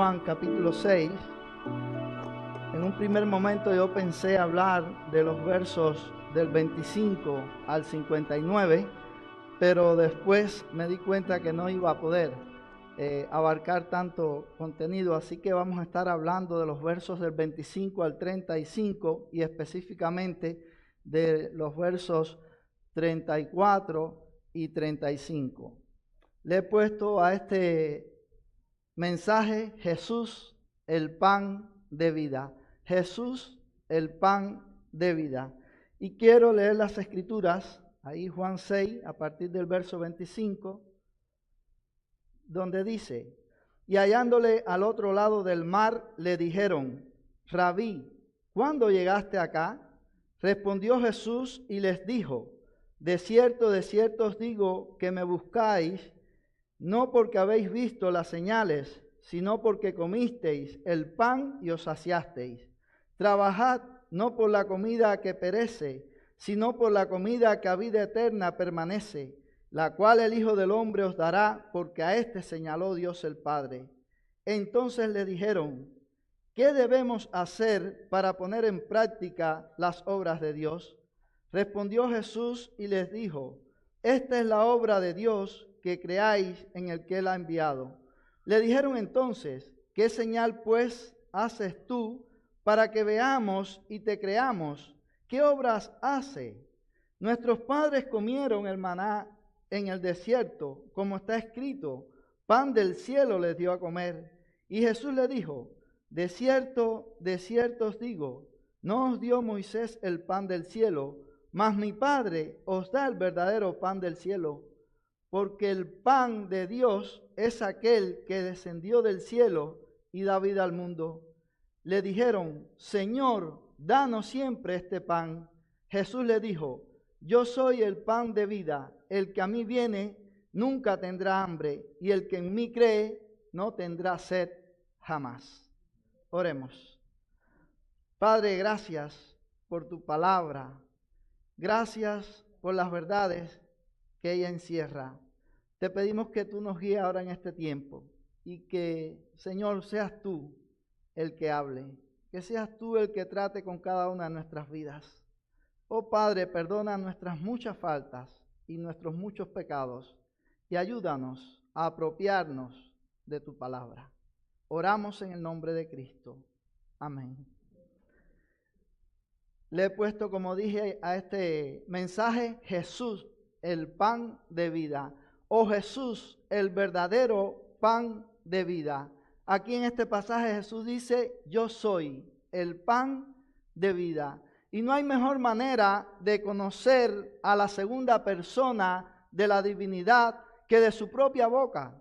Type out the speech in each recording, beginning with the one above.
Juan capítulo 6. En un primer momento yo pensé hablar de los versos del 25 al 59, pero después me di cuenta que no iba a poder abarcar tanto contenido, así que vamos a estar hablando de los versos del 25 al 35 y específicamente de los versos 34 y 35. Le he puesto a este mensaje: Jesús, el pan de vida. Jesús, el pan de vida. Y quiero leer las escrituras, ahí Juan 6, a partir del verso 25, donde dice: y hallándole al otro lado del mar, le dijeron: Rabí, ¿cuándo llegaste acá? Respondió Jesús y les dijo: de cierto os digo que me buscáis, no porque habéis visto las señales, sino porque comisteis el pan y os saciasteis. Trabajad no por la comida que perece, sino por la comida que a vida eterna permanece, la cual el Hijo del Hombre os dará, porque a éste señaló Dios el Padre. Entonces le dijeron: ¿qué debemos hacer para poner en práctica las obras de Dios? Respondió Jesús y les dijo: esta es la obra de Dios, que creáis en el que Él ha enviado. Le dijeron entonces: ¿qué señal pues haces tú para que veamos y te creamos? ¿Qué obras hace? Nuestros padres comieron el maná en el desierto, como está escrito: pan del cielo les dio a comer. Y Jesús le dijo: de cierto os digo, no os dio Moisés el pan del cielo, mas mi Padre os da el verdadero pan del cielo. Porque el pan de Dios es aquel que descendió del cielo y da vida al mundo. Le dijeron: Señor, danos siempre este pan. Jesús le dijo: yo soy el pan de vida. El que a mí viene nunca tendrá hambre, y el que en mí cree no tendrá sed jamás. Oremos. Padre, gracias por tu palabra. Gracias por las verdades que ella encierra. Te pedimos que tú nos guíes ahora en este tiempo y que, Señor, seas tú el que hable, que seas tú el que trate con cada una de nuestras vidas. Oh Padre, perdona nuestras muchas faltas y nuestros muchos pecados y ayúdanos a apropiarnos de tu palabra. Oramos en el nombre de Cristo. Amén. Le he puesto, como dije, a este mensaje: Jesús, el pan de vida. Oh Jesús, el verdadero pan de vida. Aquí en este pasaje Jesús dice: yo soy el pan de vida. Y no hay mejor manera de conocer a la segunda persona de la divinidad que de su propia boca,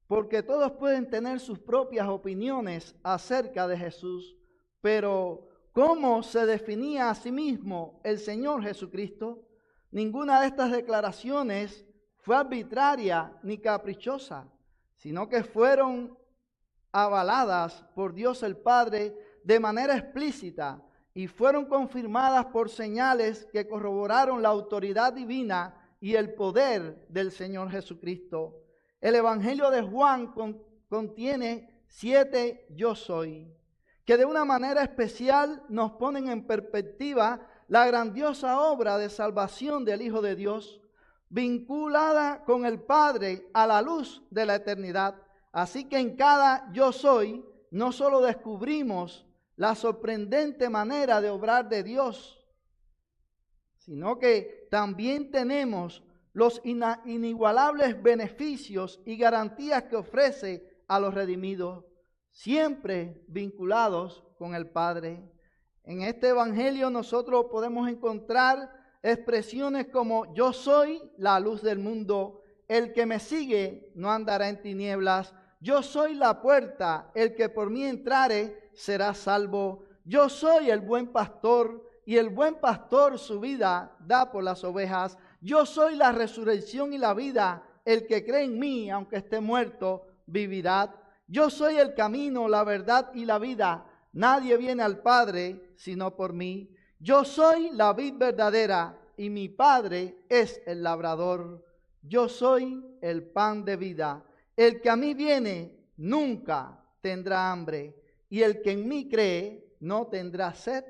porque todos pueden tener sus propias opiniones acerca de Jesús, pero ¿cómo se definía a sí mismo el Señor Jesucristo? Ninguna de estas declaraciones fue arbitraria ni caprichosa, sino que fueron avaladas por Dios el Padre de manera explícita y fueron confirmadas por señales que corroboraron la autoridad divina y el poder del Señor Jesucristo. El Evangelio de Juan contiene 7 yo soy, que de una manera especial nos ponen en perspectiva la grandiosa obra de salvación del Hijo de Dios, vinculada con el Padre a la luz de la eternidad. Así que en cada yo soy no solo descubrimos la sorprendente manera de obrar de Dios, sino que también tenemos los inigualables beneficios y garantías que ofrece a los redimidos, siempre vinculados con el Padre. En este Evangelio nosotros podemos encontrar expresiones como: yo soy la luz del mundo, el que me sigue no andará en tinieblas, yo soy la puerta, el que por mí entrare será salvo, yo soy el buen pastor, y el buen pastor su vida da por las ovejas, yo soy la resurrección y la vida, el que cree en mí, aunque esté muerto, vivirá. Yo soy el camino, la verdad y la vida, nadie viene al Padre sino por mí. Yo soy la vid verdadera y mi Padre es el labrador. Yo soy el pan de vida. El que a mí viene nunca tendrá hambre, y el que en mí cree no tendrá sed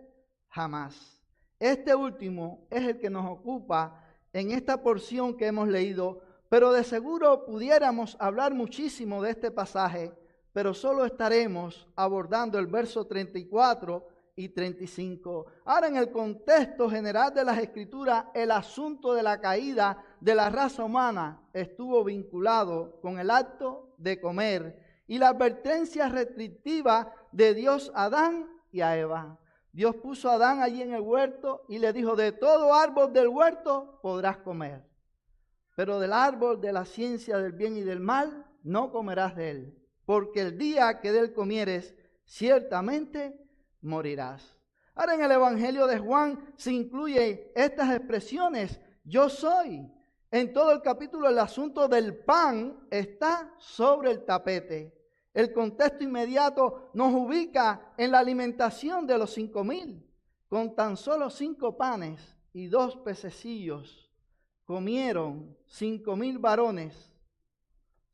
jamás. Este último es el que nos ocupa en esta porción que hemos leído, pero de seguro pudiéramos hablar muchísimo de este pasaje, pero solo estaremos abordando el verso 34 y 35. Ahora, en el contexto general de las Escrituras, el asunto de la caída de la raza humana estuvo vinculado con el acto de comer y la advertencia restrictiva de Dios a Adán y a Eva. Dios puso a Adán allí en el huerto y le dijo: de todo árbol del huerto podrás comer, pero del árbol de la ciencia del bien y del mal no comerás de él, porque el día que de él comieres, ciertamente morirás. Ahora, en el Evangelio de Juan se incluye estas expresiones: yo soy. En todo el capítulo el asunto del pan está sobre el tapete. El contexto inmediato nos ubica en la alimentación de los 5,000. Con tan solo 5 panes y 2 pececillos comieron 5,000 varones,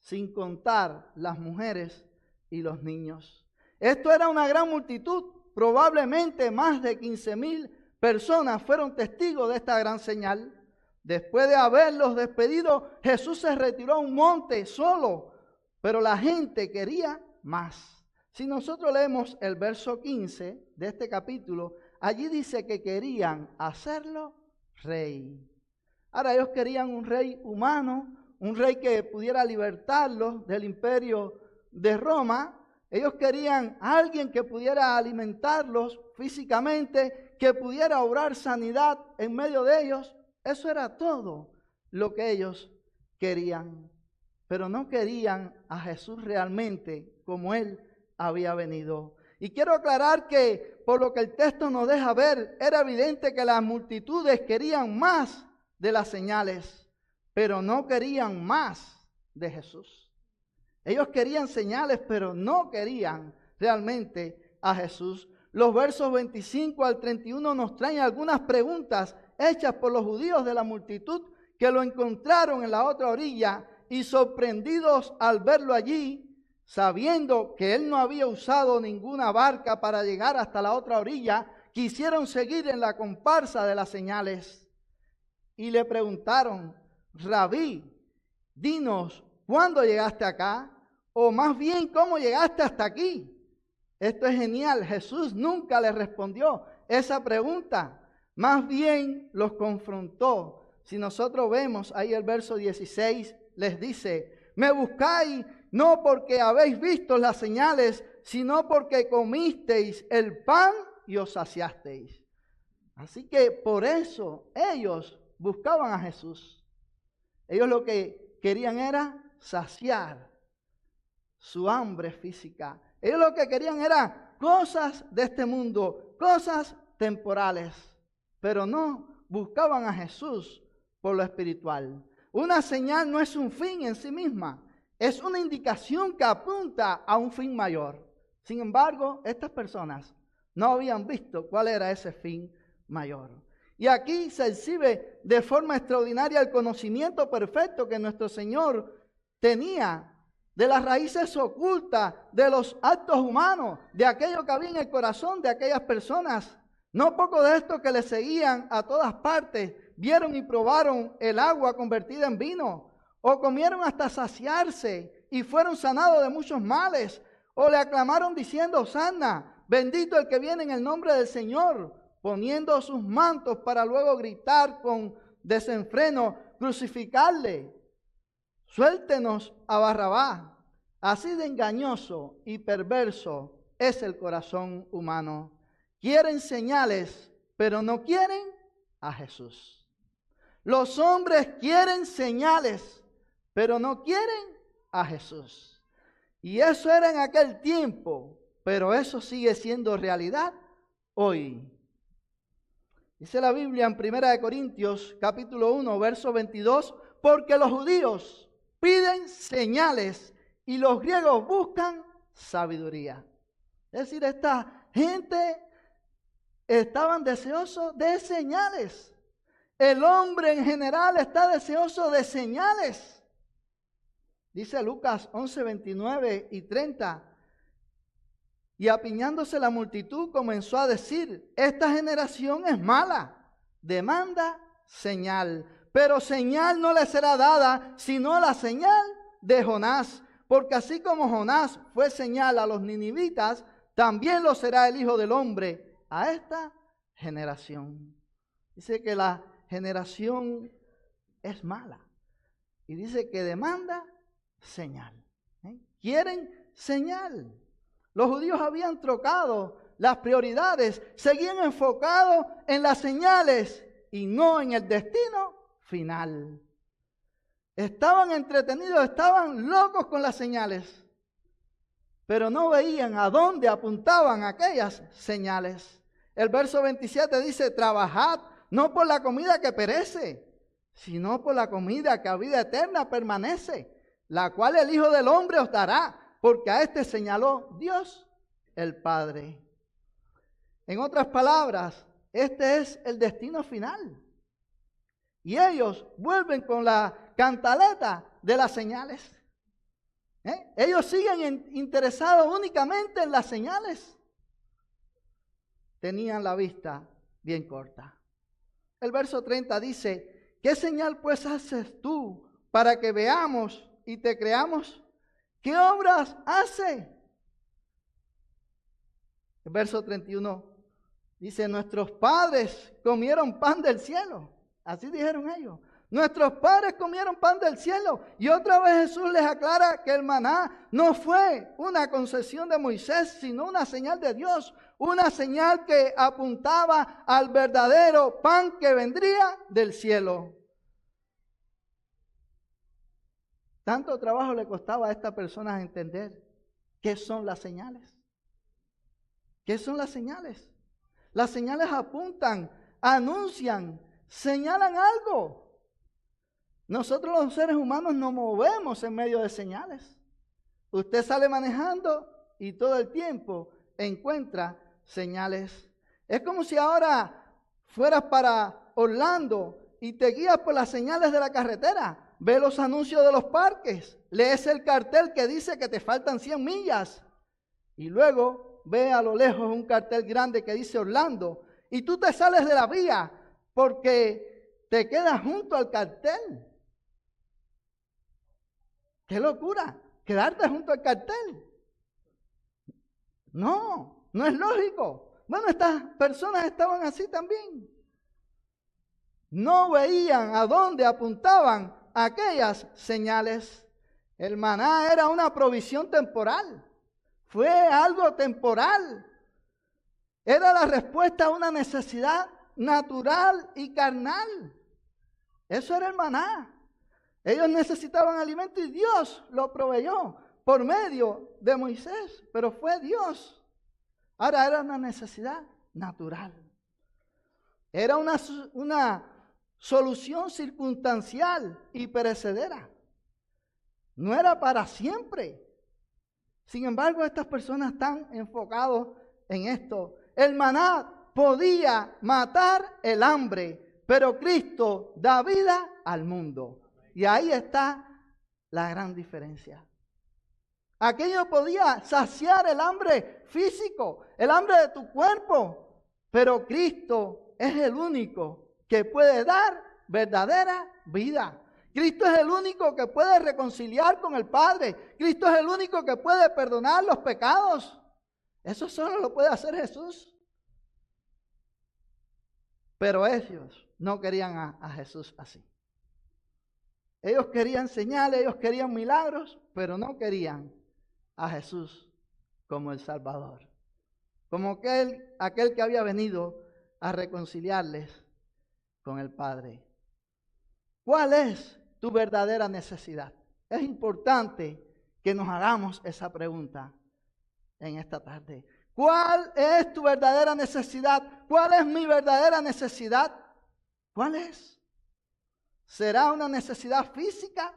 sin contar las mujeres y los niños. Esto era una gran multitud. Probablemente más de 15,000 personas fueron testigos de esta gran señal. Después de haberlos despedido, Jesús se retiró a un monte solo, pero la gente quería más. Si nosotros leemos el verso 15 de este capítulo, allí dice que querían hacerlo rey. Ahora, ellos querían un rey humano, un rey que pudiera libertarlos del imperio de Roma. Ellos querían a alguien que pudiera alimentarlos físicamente, que pudiera obrar sanidad en medio de ellos. Eso era todo lo que ellos querían. Pero no querían a Jesús realmente como Él había venido. Y quiero aclarar que por lo que el texto nos deja ver, era evidente que las multitudes querían más de las señales, pero no querían más de Jesús. Ellos querían señales, pero no querían realmente a Jesús. Los versos 25 al 31 nos traen algunas preguntas hechas por los judíos de la multitud que lo encontraron en la otra orilla y, sorprendidos al verlo allí, sabiendo que él no había usado ninguna barca para llegar hasta la otra orilla, quisieron seguir en la comparsa de las señales. Y le preguntaron: Rabí, dinos, ¿cuándo llegaste acá? O más bien, ¿cómo llegaste hasta aquí? Esto es genial. Jesús nunca le respondió esa pregunta. Más bien los confrontó. Si nosotros vemos ahí el verso 16, les dice: me buscáis no porque habéis visto las señales, sino porque comisteis el pan y os saciasteis. Así que por eso ellos buscaban a Jesús. Ellos lo que querían era saciar su hambre física. Ellos lo que querían era cosas de este mundo, cosas temporales, pero no buscaban a Jesús por lo espiritual. Una señal no es un fin en sí misma, es una indicación que apunta a un fin mayor. Sin embargo, estas personas no habían visto cuál era ese fin mayor. Y aquí se exhibe de forma extraordinaria el conocimiento perfecto que nuestro Señor tenía de las raíces ocultas de los actos humanos, de aquello que había en el corazón de aquellas personas. No poco de estos que le seguían a todas partes vieron y probaron el agua convertida en vino, o comieron hasta saciarse y fueron sanados de muchos males, o le aclamaron diciendo: Hosanna, bendito el que viene en el nombre del Señor, poniendo sus mantos para luego gritar con desenfreno: crucificarle, suéltenos a Barrabás. Así de engañoso y perverso es el corazón humano. Quieren señales, pero no quieren a Jesús. Los hombres quieren señales, pero no quieren a Jesús. Y eso era en aquel tiempo, pero eso sigue siendo realidad hoy. Dice la Biblia en 1 Corintios capítulo 1, verso 22, porque los judíos piden señales y los griegos buscan sabiduría. Es decir, esta gente estaban deseosos de señales. El hombre en general está deseoso de señales. Dice Lucas 11, 29 y 30, Y apiñándose la multitud comenzó a decir: esta generación es mala, demanda señal, pero señal no le será dada, sino la señal de Jonás. Porque así como Jonás fue señal a los ninivitas, también lo será el Hijo del Hombre a esta generación. Dice que la generación es mala. Y dice que demanda señal. Quieren señal. Los judíos habían trocado las prioridades, seguían enfocados en las señales y no en el destino final. Estaban entretenidos, estaban locos con las señales, pero no veían a dónde apuntaban aquellas señales. El verso 27 dice: trabajad no por la comida que perece, sino por la comida que a vida eterna permanece, la cual el Hijo del Hombre os dará, porque a este señaló Dios el Padre. En otras palabras, este es el destino final. Y ellos vuelven con la cantaleta de las señales. Ellos siguen interesados únicamente en las señales. Tenían la vista bien corta. El verso 30 dice: ¿qué señal pues haces tú para que veamos y te creamos? ¿Qué obras hace? El verso 31 dice: nuestros padres comieron pan del cielo. Así dijeron ellos. Nuestros padres comieron pan del cielo. Y otra vez Jesús les aclara que el maná no fue una concesión de Moisés, sino una señal de Dios. Una señal que apuntaba al verdadero pan que vendría del cielo. Tanto trabajo le costaba a estas personas entender qué son las señales. ¿Qué son las señales? Las señales apuntan, anuncian, señalan algo. Nosotros los seres humanos nos movemos en medio de señales. Usted sale manejando y todo el tiempo encuentra señales. Es como si ahora fueras para Orlando y te guías por las señales de la carretera. Ve los anuncios de los parques, lees el cartel que dice que te faltan 100 millas y luego ve a lo lejos un cartel grande que dice Orlando y tú te sales de la vía porque te quedas junto al cartel. ¡Qué locura! Quedarte junto al cartel. No es lógico. Bueno, estas personas estaban así también. No veían a dónde apuntaban aquellas señales. El maná era una provisión temporal. Fue algo temporal. Era la respuesta a una necesidad natural y carnal. Eso era el maná. Ellos necesitaban alimento y Dios lo proveyó por medio de Moisés, pero fue Dios. Ahora era una necesidad natural. Era una solución circunstancial y perecedera. No era para siempre. Sin embargo, estas personas están enfocadas en esto. El maná podía matar el hambre, pero Cristo da vida al mundo. Y ahí está la gran diferencia. Aquello podía saciar el hambre físico, el hambre de tu cuerpo, pero Cristo es el único que puede dar verdadera vida. Cristo es el único que puede reconciliar con el Padre. Cristo es el único que puede perdonar los pecados. Eso solo lo puede hacer Jesús. Pero ellos no querían a Jesús así. Ellos querían señales, ellos querían milagros, pero no querían a Jesús como el Salvador. Como aquel que había venido a reconciliarles con el Padre. ¿Cuál es tu verdadera necesidad? Es importante que nos hagamos esa pregunta en esta tarde. ¿Cuál es tu verdadera necesidad? ¿Cuál es mi verdadera necesidad? ¿Cuál es? ¿Será una necesidad física?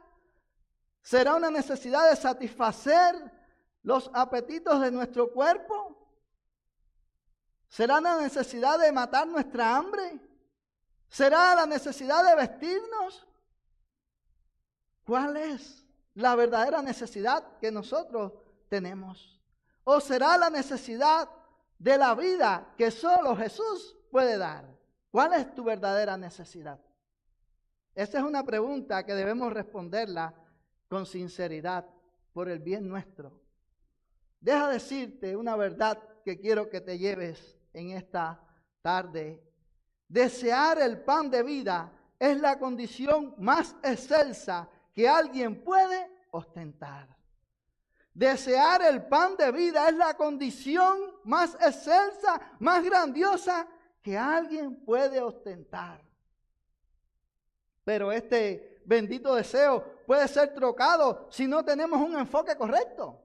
¿Será una necesidad de satisfacer los apetitos de nuestro cuerpo? ¿Será una necesidad de matar nuestra hambre? ¿Será la necesidad de vestirnos? ¿Cuál es la verdadera necesidad que nosotros tenemos? ¿O será la necesidad de la vida que solo Jesús puede dar? ¿Cuál es tu verdadera necesidad? Esa es una pregunta que debemos responderla con sinceridad por el bien nuestro. Deja decirte una verdad que quiero que te lleves en esta tarde. Desear el pan de vida es la condición más excelsa que alguien puede ostentar. Desear el pan de vida es la condición más excelsa, más grandiosa que alguien puede ostentar. Pero este bendito deseo puede ser trocado si no tenemos un enfoque correcto.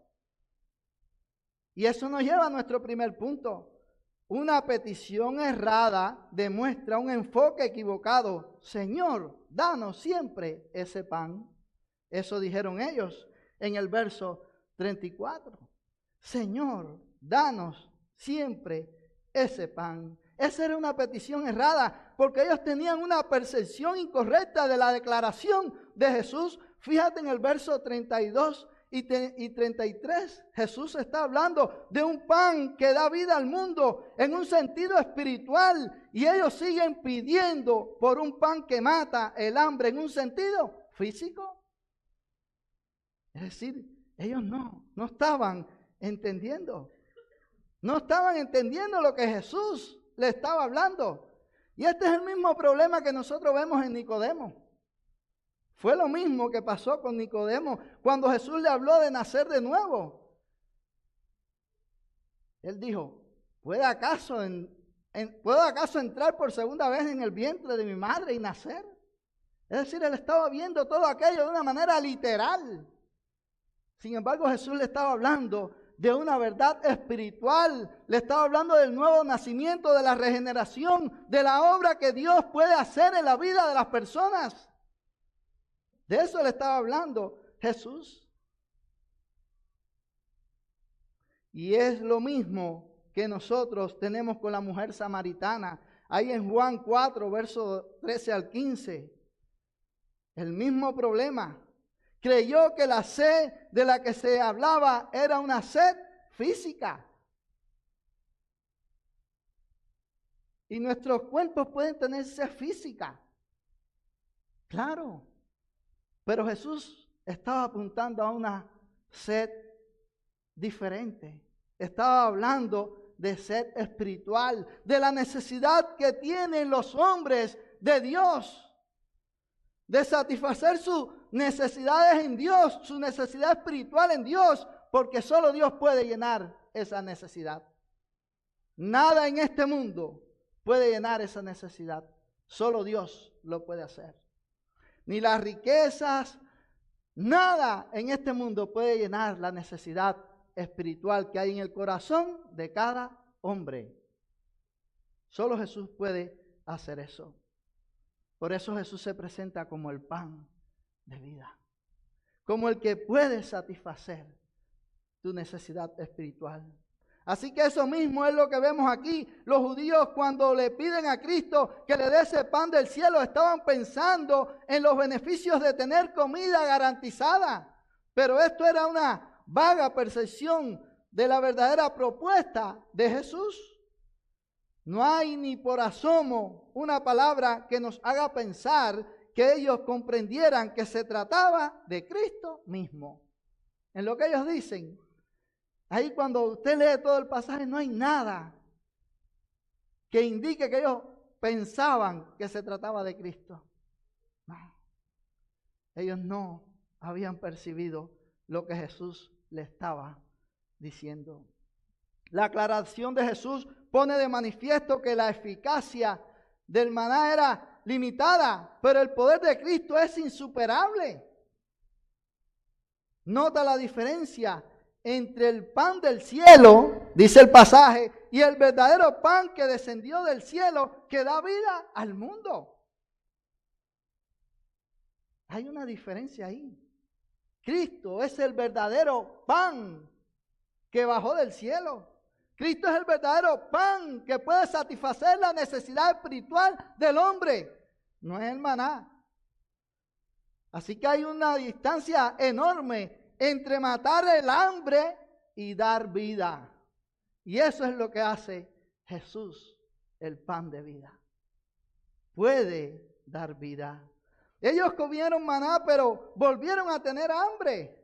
Y eso nos lleva a nuestro primer punto. Una petición errada demuestra un enfoque equivocado. Señor, danos siempre ese pan. Eso dijeron ellos en el verso 34. Señor, danos siempre ese pan. Esa era una petición errada porque ellos tenían una percepción incorrecta de la declaración de Jesús. Fíjate en el verso 32 y 33. Jesús está hablando de un pan que da vida al mundo en un sentido espiritual y ellos siguen pidiendo por un pan que mata el hambre en un sentido físico. Es decir, ellos no estaban entendiendo. No estaban entendiendo lo que Jesús le estaba hablando. Y este es el mismo problema que nosotros vemos en Nicodemo. Fue lo mismo que pasó con Nicodemo cuando Jesús le habló de nacer de nuevo. Él dijo, ¿puedo acaso entrar por segunda vez en el vientre de mi madre y nacer? Es decir, él estaba viendo todo aquello de una manera literal. Sin embargo, Jesús le estaba hablando de una verdad espiritual. Le estaba hablando del nuevo nacimiento, de la regeneración, de la obra que Dios puede hacer en la vida de las personas. De eso le estaba hablando Jesús. Y es lo mismo que nosotros tenemos con la mujer samaritana. Ahí en Juan 4, versos 13 al 15. El mismo problema. Creyó que la sed de la que se hablaba era una sed física. Y nuestros cuerpos pueden tener sed física. Claro. Pero Jesús estaba apuntando a una sed diferente. Estaba hablando de sed espiritual, de la necesidad que tienen los hombres de Dios, de satisfacer sus necesidades en Dios, su necesidad espiritual en Dios, porque solo Dios puede llenar esa necesidad. Nada en este mundo puede llenar esa necesidad, solo Dios lo puede hacer. Ni las riquezas, nada en este mundo puede llenar la necesidad espiritual que hay en el corazón de cada hombre. Solo Jesús puede hacer eso. Por eso Jesús se presenta como el pan de vida, como el que puede satisfacer tu necesidad espiritual. Así que eso mismo es lo que vemos aquí. Los judíos, cuando le piden a Cristo que le dé ese pan del cielo, estaban pensando en los beneficios de tener comida garantizada. Pero esto era una vaga percepción de la verdadera propuesta de Jesús. No hay ni por asomo una palabra que nos haga pensar que ellos comprendieran que se trataba de Cristo mismo. En lo que ellos dicen, ahí cuando usted lee todo el pasaje, no hay nada que indique que ellos pensaban que se trataba de Cristo. No. Ellos no habían percibido lo que Jesús le estaba diciendo. La aclaración de Jesús pone de manifiesto que la eficacia del maná era limitada, pero el poder de Cristo es insuperable. Nota la diferencia entre el pan del cielo, dice el pasaje, y el verdadero pan que descendió del cielo, que da vida al mundo. Hay una diferencia ahí. Cristo es el verdadero pan que bajó del cielo. Cristo es el verdadero pan que puede satisfacer la necesidad espiritual del hombre. No es el maná. Así que hay una distancia enorme entre matar el hambre y dar vida. Y eso es lo que hace Jesús, el pan de vida. Puede dar vida. Ellos comieron maná, pero volvieron a tener hambre.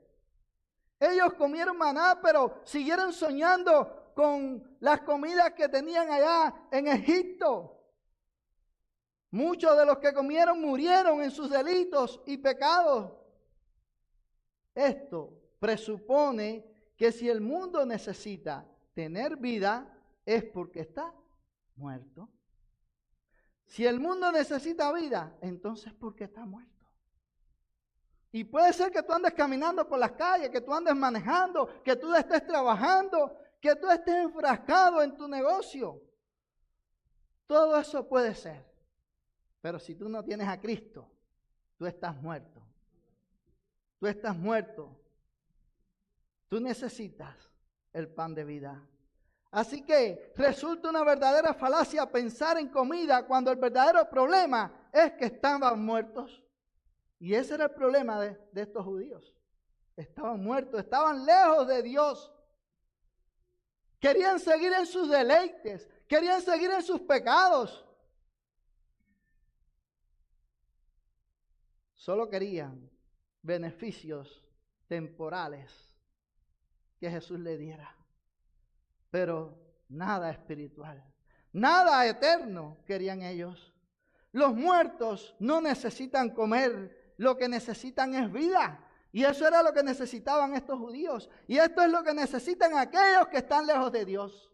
Ellos comieron maná, pero siguieron soñando con las comidas que tenían allá en Egipto. Muchos de los que comieron murieron en sus delitos y pecados. Esto presupone que si el mundo necesita tener vida, es porque está muerto. Si el mundo necesita vida, entonces porque está muerto. Y puede ser que tú andes caminando por las calles, que tú andes manejando, que tú estés trabajando, que tú estés enfrascado en tu negocio. Todo eso puede ser. Pero si tú no tienes a Cristo, tú estás muerto. Tú estás muerto. Tú necesitas el pan de vida. Así que resulta una verdadera falacia pensar en comida cuando el verdadero problema es que estaban muertos. Y ese era el problema de estos judíos. Estaban muertos, estaban lejos de Dios. Querían seguir en sus deleites, querían seguir en sus pecados. Solo querían beneficios temporales que Jesús le diera. Pero nada espiritual, nada eterno querían ellos. Los muertos no necesitan comer, lo que necesitan es vida. Y eso era lo que necesitaban estos judíos. Y esto es lo que necesitan aquellos que están lejos de Dios.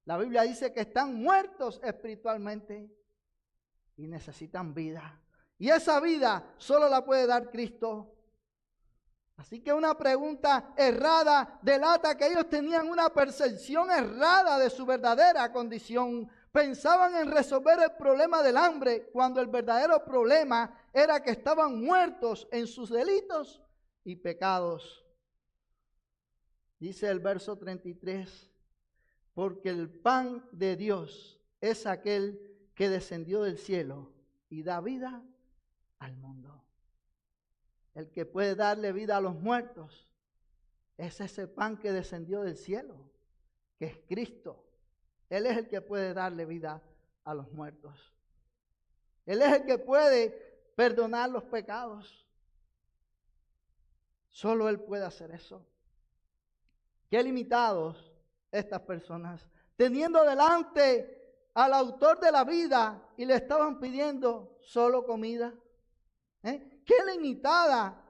La Biblia dice que están muertos espiritualmente y necesitan vida. Y esa vida solo la puede dar Cristo. Así que una pregunta errada delata que ellos tenían una percepción errada de su verdadera condición. Pensaban en resolver el problema del hambre cuando el verdadero problema era que estaban muertos en sus delitos y pecados. Dice el verso 33, porque el pan de Dios es aquel que descendió del cielo y da vida al mundo. El que puede darle vida a los muertos es ese pan que descendió del cielo, que es Cristo. Él es el que puede darle vida a los muertos. Él es el que puede perdonar los pecados. Solo Él puede hacer eso. Qué limitados estas personas, teniendo delante al autor de la vida y le estaban pidiendo solo comida. Qué limitada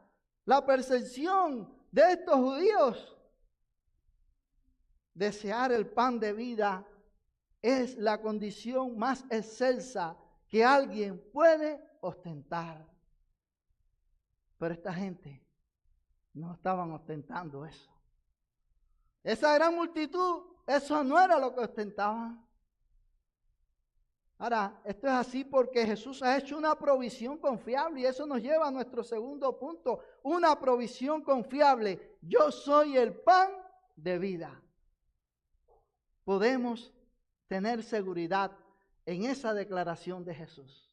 la percepción de estos judíos. Desear el pan de vida es la condición más excelsa que alguien puede ostentar. Pero esta gente no estaban ostentando eso. Esa gran multitud, eso no era lo que ostentaban. Ahora, esto es así porque Jesús ha hecho una provisión confiable y eso nos lleva a nuestro segundo punto, una provisión confiable. Yo soy el pan de vida. Podemos tener seguridad en esa declaración de Jesús.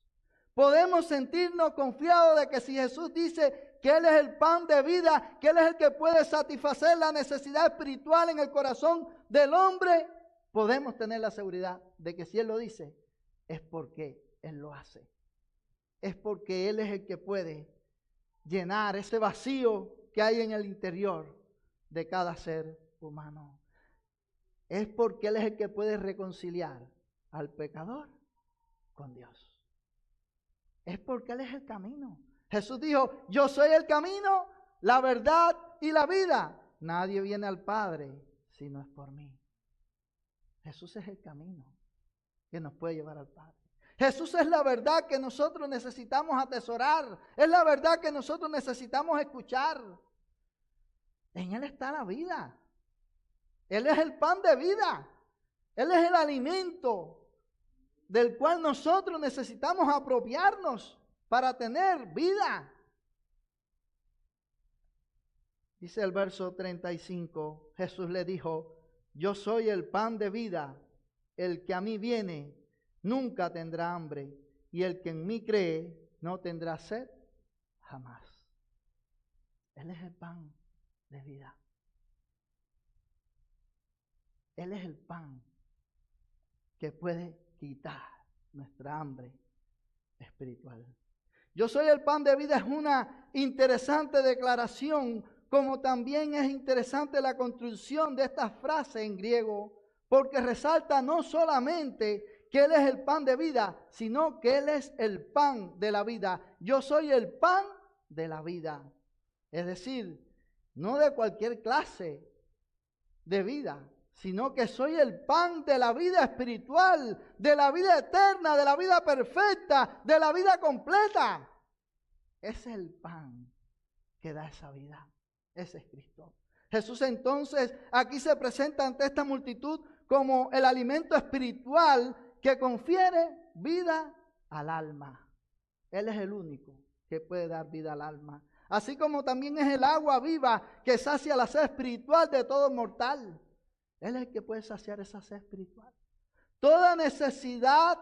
Podemos sentirnos confiados de que si Jesús dice que Él es el pan de vida, que Él es el que puede satisfacer la necesidad espiritual en el corazón del hombre, podemos tener la seguridad de que si Él lo dice, es porque Él lo hace. Es porque Él es el que puede llenar ese vacío que hay en el interior de cada ser humano. Es porque Él es el que puede reconciliar al pecador con Dios. Es porque Él es el camino. Jesús dijo, yo soy el camino, la verdad y la vida. Nadie viene al Padre si no es por mí. Jesús es el camino que nos puede llevar al Padre. Jesús es la verdad que nosotros necesitamos atesorar. Es la verdad que nosotros necesitamos escuchar. En Él está la vida. Él es el pan de vida. Él es el alimento del cual nosotros necesitamos apropiarnos para tener vida. Dice el verso 35, Jesús le dijo, yo soy el pan de vida, el que a mí viene nunca tendrá hambre, y el que en mí cree no tendrá sed jamás. Él es el pan de vida. Él es el pan que puede quitar nuestra hambre espiritual. Yo soy el pan de vida es una interesante declaración, como también es interesante la construcción de esta frase en griego, porque resalta no solamente que Él es el pan de vida, sino que Él es el pan de la vida. Yo soy el pan de la vida. Es decir, no de cualquier clase de vida, sino que soy el pan de la vida espiritual, de la vida eterna, de la vida perfecta, de la vida completa. Ese es el pan que da esa vida. Ese es Cristo. Jesús entonces aquí se presenta ante esta multitud como el alimento espiritual que confiere vida al alma. Él es el único que puede dar vida al alma. Así como también es el agua viva que sacia la sed espiritual de todo mortal. Él es el que puede saciar esa sed espiritual. Toda necesidad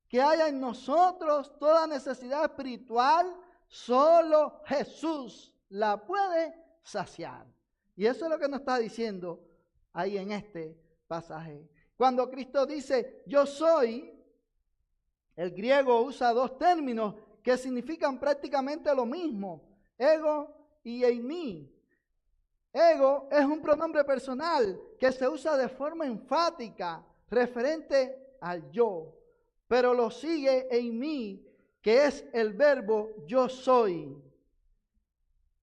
que haya en nosotros, toda necesidad espiritual, solo Jesús la puede saciar. Y eso es lo que nos está diciendo ahí en este pasaje. Cuando Cristo dice, yo soy, el griego usa dos términos que significan prácticamente lo mismo, ego y eimi. Ego es un pronombre personal que se usa de forma enfática, referente al yo, pero lo sigue eimi, que es el verbo yo soy.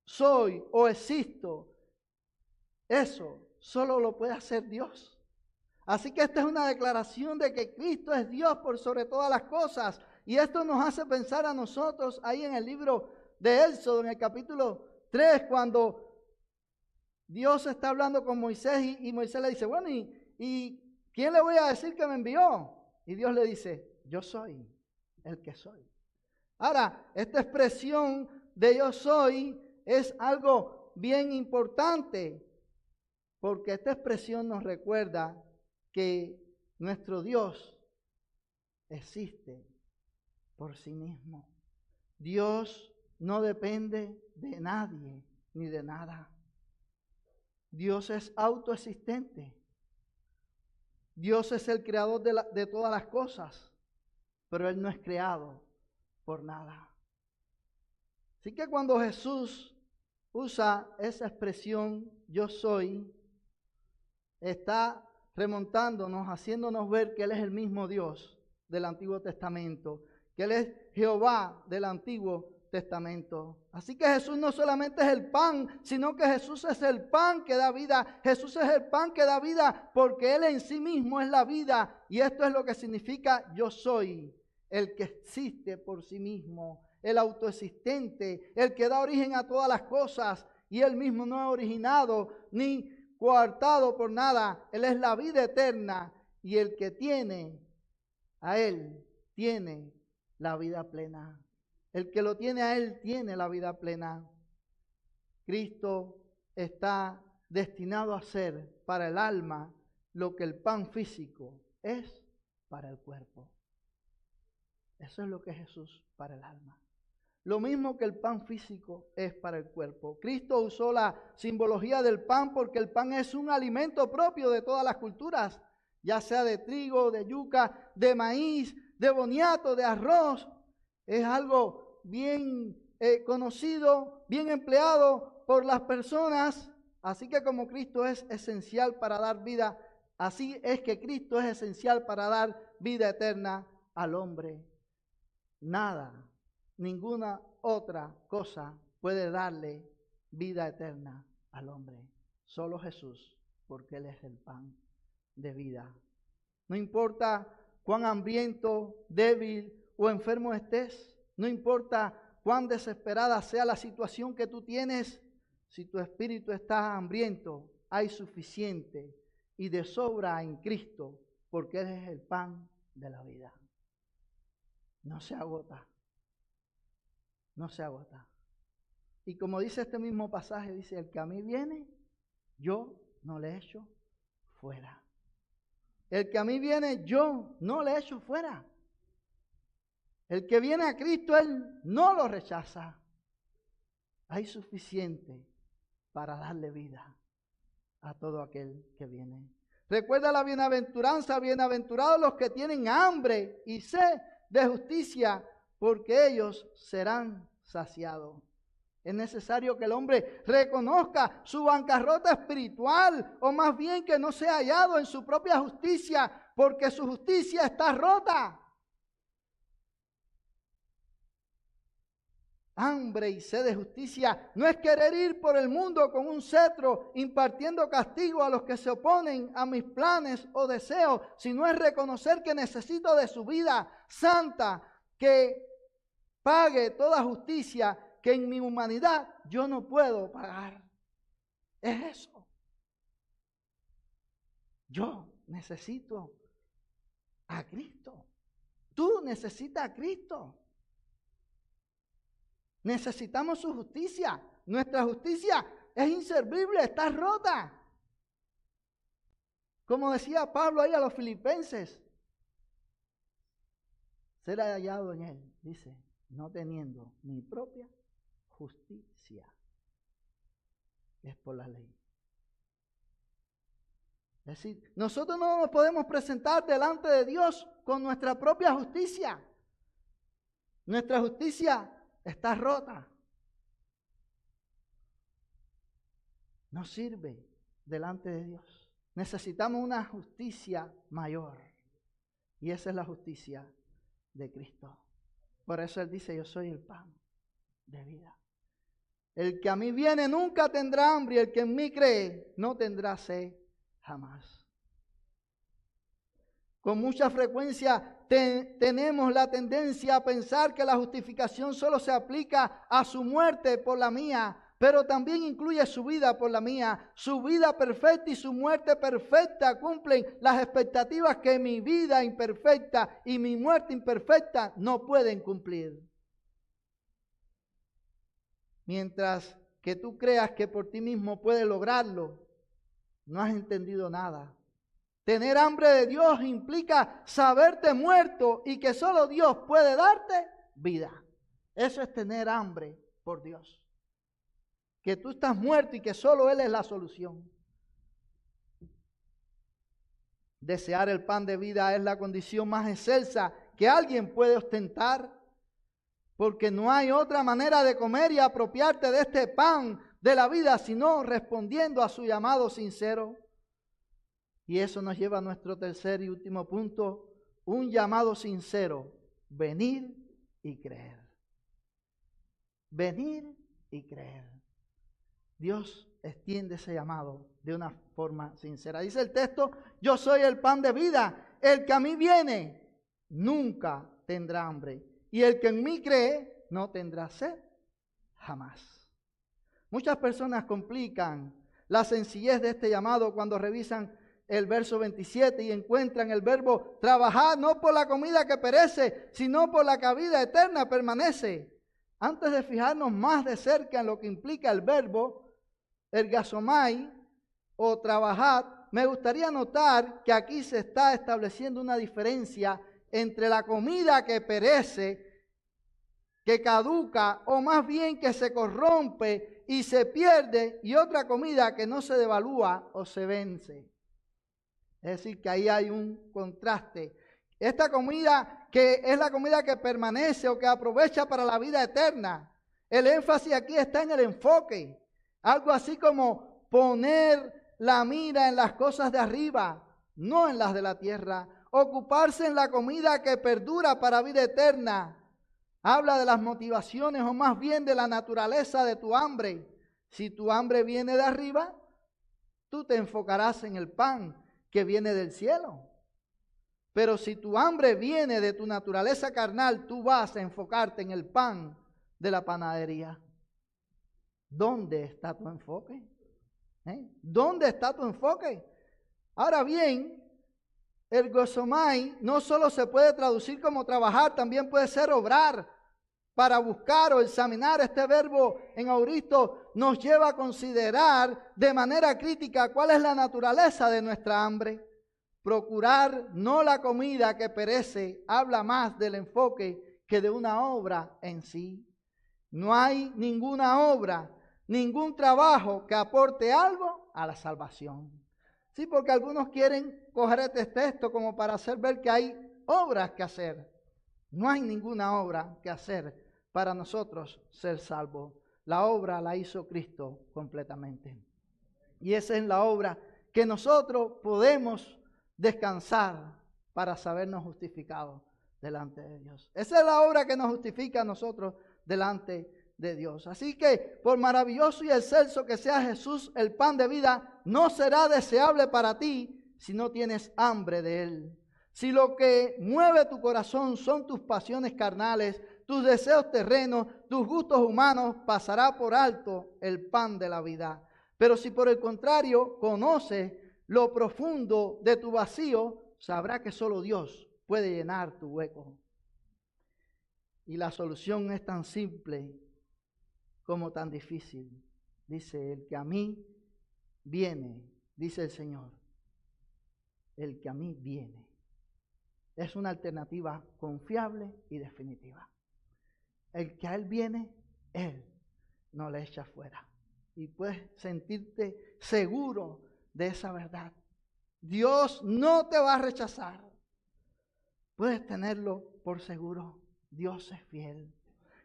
Soy o existo. Eso solo lo puede hacer Dios. Así que esta es una declaración de que Cristo es Dios por sobre todas las cosas. Y esto nos hace pensar a nosotros ahí en el libro de Éxodo, en el capítulo 3, cuando Dios está hablando con Moisés y Moisés le dice, bueno, ¿y quién le voy a decir que me envió? Y Dios le dice, yo soy el que soy. Ahora, esta expresión de yo soy es algo bien importante, porque esta expresión nos recuerda que nuestro Dios existe por sí mismo. Dios no depende de nadie ni de nada. Dios es autoexistente. Dios es el creador de todas las cosas, pero Él no es creado por nada. Así que cuando Jesús usa esa expresión, yo soy, está remontándonos, haciéndonos ver que Él es el mismo Dios del Antiguo Testamento, que Él es Jehová del Antiguo Testamento. Así que Jesús no solamente es el pan, sino que Jesús es el pan que da vida. Jesús es el pan que da vida porque Él en sí mismo es la vida. Y esto es lo que significa yo soy, el que existe por sí mismo, el autoexistente, el que da origen a todas las cosas. Y Él mismo no ha originado ni coartado por nada. Él es la vida eterna y el que tiene a Él tiene la vida plena. El que lo tiene a Él tiene la vida plena. Cristo está destinado a ser para el alma lo que el pan físico es para el cuerpo. Eso es lo que es Jesús para el alma. Lo mismo que el pan físico es para el cuerpo. Cristo usó la simbología del pan porque el pan es un alimento propio de todas las culturas, ya sea de trigo, de yuca, de maíz, de boniato, de arroz. Es algo bien conocido, bien empleado por las personas. Así que como Cristo es esencial para dar vida, así es que Cristo es esencial para dar vida eterna al hombre. Nada, ninguna otra cosa puede darle vida eterna al hombre. Solo Jesús, porque Él es el pan de vida. No importa cuán hambriento, débil o enfermo estés, no importa cuán desesperada sea la situación que tú tienes, si tu espíritu está hambriento, hay suficiente y de sobra en Cristo, porque Él es el pan de la vida. No se agota. No se agota. Y como dice este mismo pasaje, dice, el que a mí viene, yo no le echo fuera. El que a mí viene, yo no le echo fuera. El que viene a Cristo, Él no lo rechaza. Hay suficiente para darle vida a todo aquel que viene. Recuerda la bienaventuranza, bienaventurados los que tienen hambre y sed de justicia, porque ellos serán saciados. Es necesario que el hombre reconozca su bancarrota espiritual, o más bien que no sea hallado en su propia justicia, porque su justicia está rota. Hambre y sed de justicia no es querer ir por el mundo con un cetro impartiendo castigo a los que se oponen a mis planes o deseos, sino es reconocer que necesito de su vida santa, que pague toda justicia que en mi humanidad yo no puedo pagar. Es eso. Yo necesito a Cristo. Tú necesitas a Cristo. Necesitamos su justicia. Nuestra justicia es inservible, está rota. Como decía Pablo ahí a los filipenses, ser hallado en él, dice, no teniendo mi propia justicia, es por la ley. Es decir, nosotros no nos podemos presentar delante de Dios con nuestra propia justicia. Nuestra justicia está rota. No sirve delante de Dios. Necesitamos una justicia mayor. Y esa es la justicia de Cristo. Por eso Él dice, yo soy el pan de vida. El que a mí viene nunca tendrá hambre, y el que en mí cree no tendrá sed jamás. Con mucha frecuencia tenemos la tendencia a pensar que la justificación solo se aplica a su muerte por la mía, pero también incluye su vida por la mía. Su vida perfecta y su muerte perfecta cumplen las expectativas que mi vida imperfecta y mi muerte imperfecta no pueden cumplir. Mientras que tú creas que por ti mismo puedes lograrlo, no has entendido nada. Tener hambre de Dios implica saberte muerto y que solo Dios puede darte vida. Eso es tener hambre por Dios. Que tú estás muerto y que solo Él es la solución. Desear el pan de vida es la condición más excelsa que alguien puede ostentar, porque no hay otra manera de comer y apropiarte de este pan de la vida sino respondiendo a su llamado sincero. Y eso nos lleva a nuestro tercer y último punto, un llamado sincero, venir y creer. Venir y creer. Dios extiende ese llamado de una forma sincera. Dice el texto, yo soy el pan de vida, el que a mí viene nunca tendrá hambre, y el que en mí cree no tendrá sed jamás. Muchas personas complican la sencillez de este llamado cuando revisan el verso 27 y encuentran el verbo trabajar no por la comida que perece, sino por la que a vida eterna permanece. Antes de fijarnos más de cerca en lo que implica el verbo ergasomai o trabajar, me gustaría notar que aquí se está estableciendo una diferencia entre la comida que perece, que caduca o más bien que se corrompe y se pierde, y otra comida que no se devalúa o se vence. Es decir, que ahí hay un contraste. Esta comida que es la comida que permanece o que aprovecha para la vida eterna. El énfasis aquí está en el enfoque. Algo así como poner la mira en las cosas de arriba, no en las de la tierra. Ocuparse en la comida que perdura para vida eterna. Habla de las motivaciones o más bien de la naturaleza de tu hambre. Si tu hambre viene de arriba, tú te enfocarás en el pan que viene del cielo. Pero si tu hambre viene de tu naturaleza carnal, tú vas a enfocarte en el pan de la panadería. ¿Dónde está tu enfoque? ¿Dónde está tu enfoque? Ahora bien, ergosomai no solo se puede traducir como trabajar, también puede ser obrar. Para buscar o examinar este verbo en auristo nos lleva a considerar de manera crítica cuál es la naturaleza de nuestra hambre. Procurar no la comida que perece habla más del enfoque que de una obra en sí. No hay ninguna obra, ningún trabajo que aporte algo a la salvación. Sí, porque algunos quieren coger este texto como para hacer ver que hay obras que hacer. No hay ninguna obra que hacer para nosotros ser salvos. La obra la hizo Cristo completamente. Y esa es la obra que nosotros podemos descansar para sabernos justificados delante de Dios. Esa es la obra que nos justifica a nosotros delante de Dios. Así que por maravilloso y excelso que sea Jesús, el pan de vida, no será deseable para ti si no tienes hambre de Él. Si lo que mueve tu corazón son tus pasiones carnales, tus deseos terrenos, tus gustos humanos, pasará por alto el pan de la vida. Pero si por el contrario conoces lo profundo de tu vacío, sabrá que solo Dios puede llenar tu hueco. Y la solución es tan simple como tan difícil. Dice, el que a mí viene, dice el Señor, el que a mí viene. Es una alternativa confiable y definitiva. El que a Él viene, Él no le echa fuera. Y puedes sentirte seguro de esa verdad. Dios no te va a rechazar. Puedes tenerlo por seguro. Dios es fiel.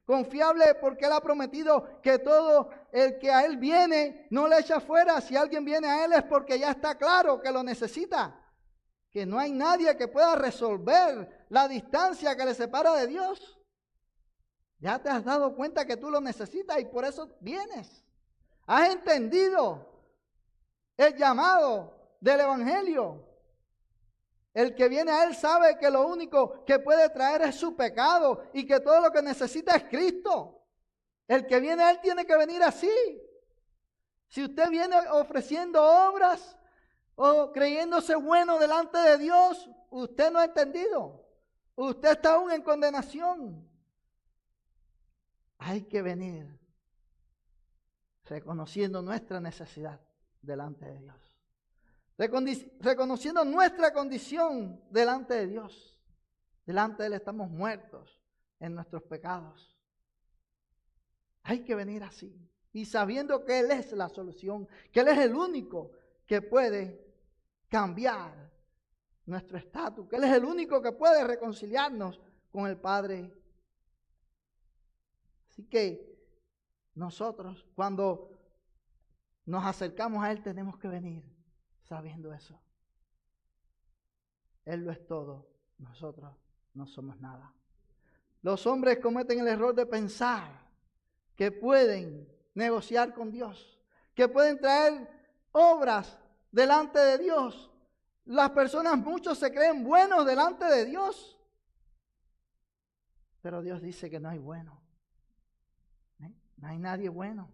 Confiable porque Él ha prometido que todo el que a Él viene no le echa fuera. Si alguien viene a Él es porque ya está claro que lo necesita. Que no hay nadie que pueda resolver la distancia que le separa de Dios. Ya te has dado cuenta que tú lo necesitas y por eso vienes. Has entendido el llamado del Evangelio. El que viene a Él sabe que lo único que puede traer es su pecado y que todo lo que necesita es Cristo. El que viene a Él tiene que venir así. Si usted viene ofreciendo obras o creyéndose bueno delante de Dios, usted no ha entendido. Usted está aún en condenación. Hay que venir reconociendo nuestra necesidad delante de Dios. Reconociendo nuestra condición delante de Dios. Delante de Él estamos muertos en nuestros pecados. Hay que venir así. Y sabiendo que Él es la solución, que Él es el único que puede cambiar nuestro estatus, que Él es el único que puede reconciliarnos con el Padre. Así que nosotros cuando nos acercamos a Él tenemos que venir sabiendo eso. Él lo es todo, nosotros no somos nada. Los hombres cometen el error de pensar que pueden negociar con Dios, que pueden traer obras delante de Dios. Las personas, muchos se creen buenos delante de Dios, pero Dios dice que no hay bueno. No hay nadie bueno.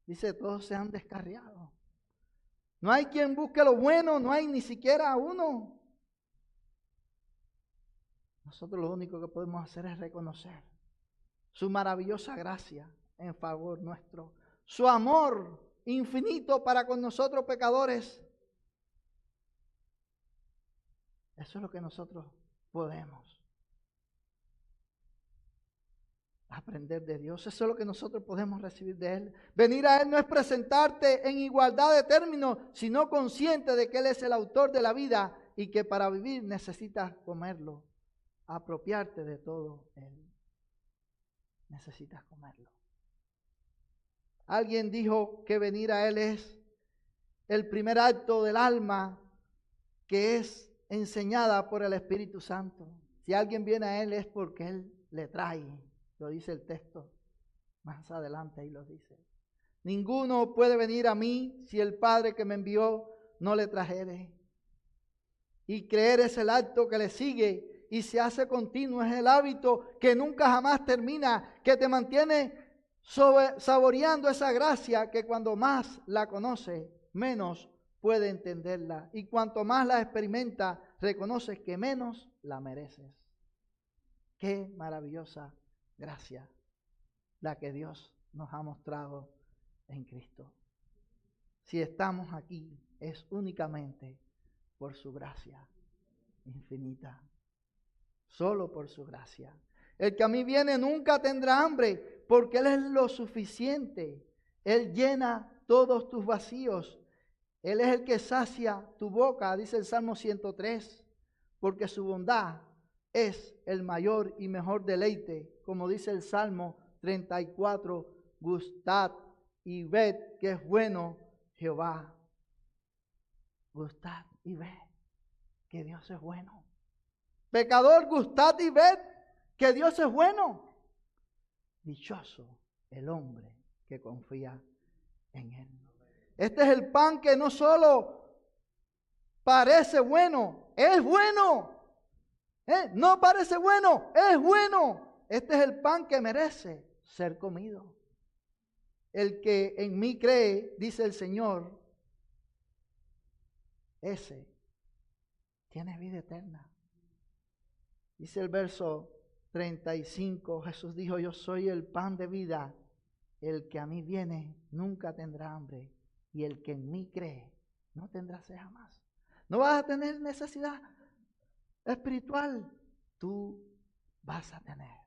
Dice, todos se han descarriado. No hay quien busque lo bueno, no hay ni siquiera uno. Nosotros lo único que podemos hacer es reconocer su maravillosa gracia en favor nuestro, su amor infinito para con nosotros pecadores. Eso es lo que nosotros podemos aprender de Dios. Eso es lo que nosotros podemos recibir de Él. Venir a Él no es presentarte en igualdad de términos, sino consciente de que Él es el autor de la vida y que para vivir necesitas comerlo, apropiarte de todo Él. Necesitas comerlo. Alguien dijo que venir a Él es el primer acto del alma que es enseñada por el Espíritu Santo. Si alguien viene a Él es porque Él le trae. Lo dice el texto. Más adelante ahí lo dice. Ninguno puede venir a mí si el Padre que me envió no le trajere. Y creer es el acto que le sigue y se hace continuo. Es el hábito que nunca jamás termina, que te mantiene saboreando esa gracia que cuando más la conoce, menos puede entenderla. Y cuanto más la experimenta, reconoces que menos la mereces. Qué maravillosa gracia la que Dios nos ha mostrado en Cristo. Si estamos aquí es únicamente por su gracia infinita. Solo por su gracia. El que a mí viene nunca tendrá hambre, porque Él es lo suficiente. Él llena todos tus vacíos. Él es el que sacia tu boca, dice el Salmo 103, porque su bondad es el mayor y mejor deleite, como dice el Salmo 34, gustad y ved que es bueno Jehová. Gustad y ved que Dios es bueno. Pecador, gustad y ved que Dios es bueno. Dichoso el hombre que confía en Él. Este es el pan que no solo parece bueno, es bueno. No parece bueno, es bueno. Este es el pan que merece ser comido. El que en mí cree, dice el Señor, ese tiene vida eterna. Dice el verso 35, Jesús dijo, yo soy el pan de vida. El que a mí viene nunca tendrá hambre. Y el que en mí cree no tendrá sed jamás. No vas a tener necesidad espiritual. Tú vas a tener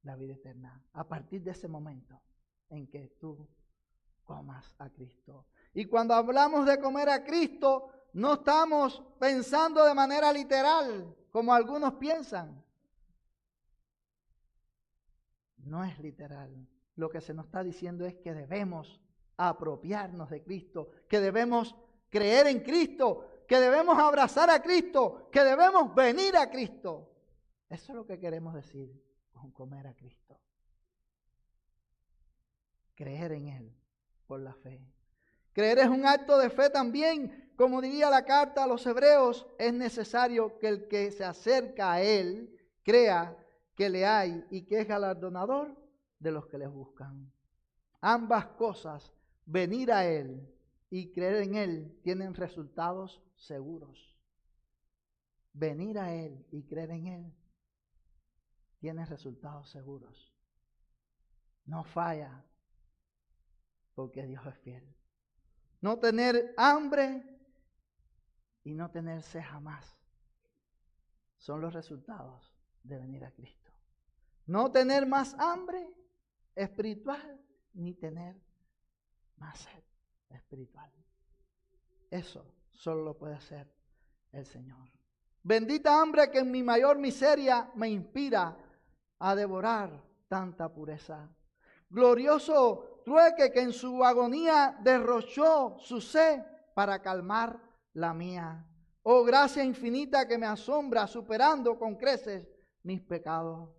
la vida eterna a partir de ese momento en que tú comas a Cristo. Y cuando hablamos de comer a Cristo, no estamos pensando de manera literal, como algunos piensan. No es literal. Lo que se nos está diciendo es que debemos apropiarnos de Cristo, que debemos creer en Cristo, que debemos abrazar a Cristo, que debemos venir a Cristo. Eso es lo que queremos decir con comer a Cristo. Creer en Él por la fe. Creer es un acto de fe también. Como diría la carta a los hebreos, es necesario que el que se acerca a Él crea que le hay y que es galardonador de los que les buscan. Ambas cosas, venir a Él y creer en Él, tienen resultados seguros. Venir a Él y creer en Él tiene resultados seguros. No falla porque Dios es fiel. No tener hambre y no tener sed jamás son los resultados de venir a Cristo. No tener más hambre espiritual ni tener más sed espiritual. Eso solo lo puede hacer el Señor. Bendita hambre que en mi mayor miseria me inspira a devorar tanta pureza. Glorioso trueque que en su agonía derrochó su sed para calmar la mía. Oh gracia infinita que me asombra superando con creces mis pecados,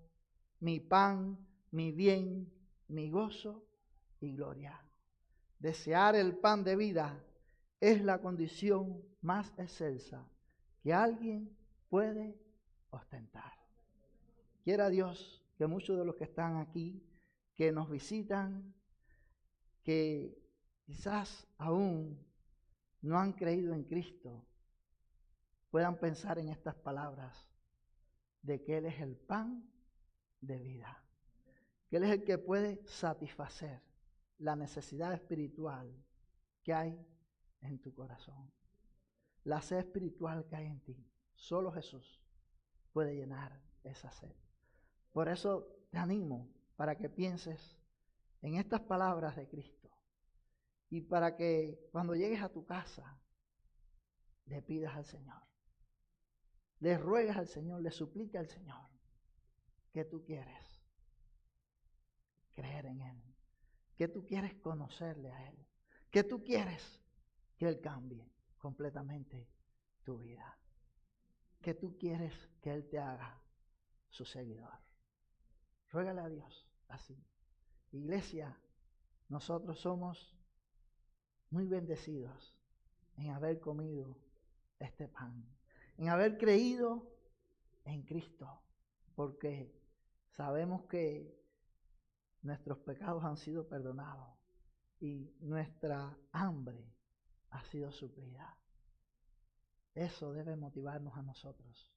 mi pan, mi bien, mi gozo y gloria. Desear el pan de vida es la condición más excelsa que alguien puede ostentar. Quiera Dios que muchos de los que están aquí, que nos visitan, que quizás aún no han creído en Cristo, puedan pensar en estas palabras de que Él es el pan de vida, que Él es el que puede satisfacer la necesidad espiritual que hay en tu corazón, la sed espiritual que hay en ti. Solo Jesús puede llenar esa sed. Por eso te animo para que pienses en estas palabras de Cristo y para que cuando llegues a tu casa le pidas al Señor, le ruegues al Señor, le supliques al Señor que tú quieres creer en Él, que tú quieres conocerle a Él, que tú quieres que Él cambie completamente tu vida, que tú quieres que Él te haga su seguidor. Ruégale a Dios así. Iglesia, nosotros somos muy bendecidos en haber comido este pan, en haber creído en Cristo, porque sabemos que nuestros pecados han sido perdonados y nuestra hambre ha sido suplida. Eso debe motivarnos a nosotros.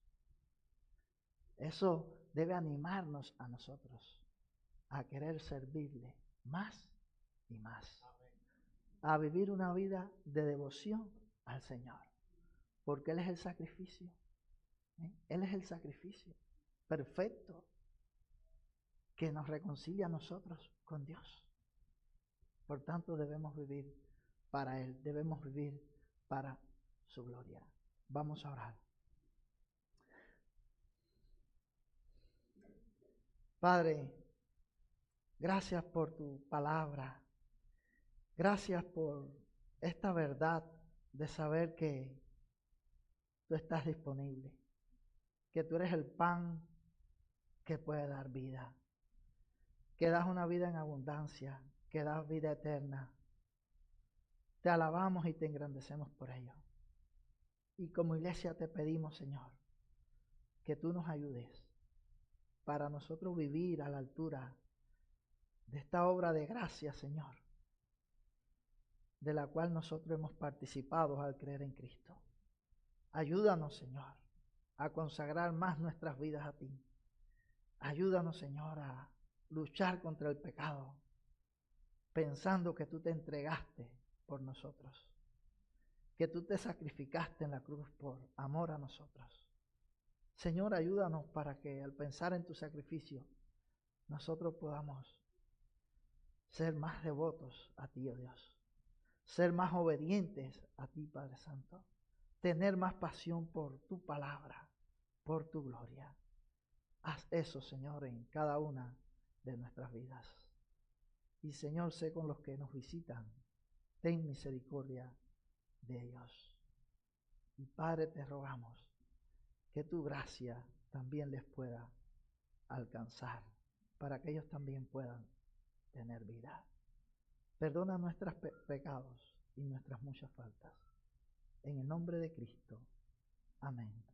Eso debe animarnos a nosotros a querer servirle más y más. A vivir una vida de devoción al Señor. Porque Él es el sacrificio. Él es el sacrificio perfecto que nos reconcilia a nosotros con Dios. Por tanto, debemos vivir para Él. Debemos vivir para su gloria. Vamos a orar. Padre, gracias por tu palabra. Gracias por esta verdad de saber que tú estás disponible, que tú eres el pan que puede dar vida, que das una vida en abundancia, que das vida eterna. Te alabamos y te engrandecemos por ello. Y como iglesia te pedimos, Señor, que tú nos ayudes para nosotros vivir a la altura de esta obra de gracia, Señor, de la cual nosotros hemos participado al creer en Cristo. Ayúdanos, Señor, a consagrar más nuestras vidas a ti. Ayúdanos, Señor, a luchar contra el pecado, pensando que tú te entregaste por nosotros, que tú te sacrificaste en la cruz por amor a nosotros. Señor, ayúdanos para que al pensar en tu sacrificio, nosotros podamos ser más devotos a ti, oh Dios, ser más obedientes a ti, Padre Santo, tener más pasión por tu palabra, por tu gloria. Haz eso, Señor, en cada una de nuestras vidas. Y Señor, sé con los que nos visitan, ten misericordia de ellos. Y Padre, te rogamos que tu gracia también les pueda alcanzar, para que ellos también puedan tener vida. Perdona nuestros pecados y nuestras muchas faltas. En el nombre de Cristo. Amén.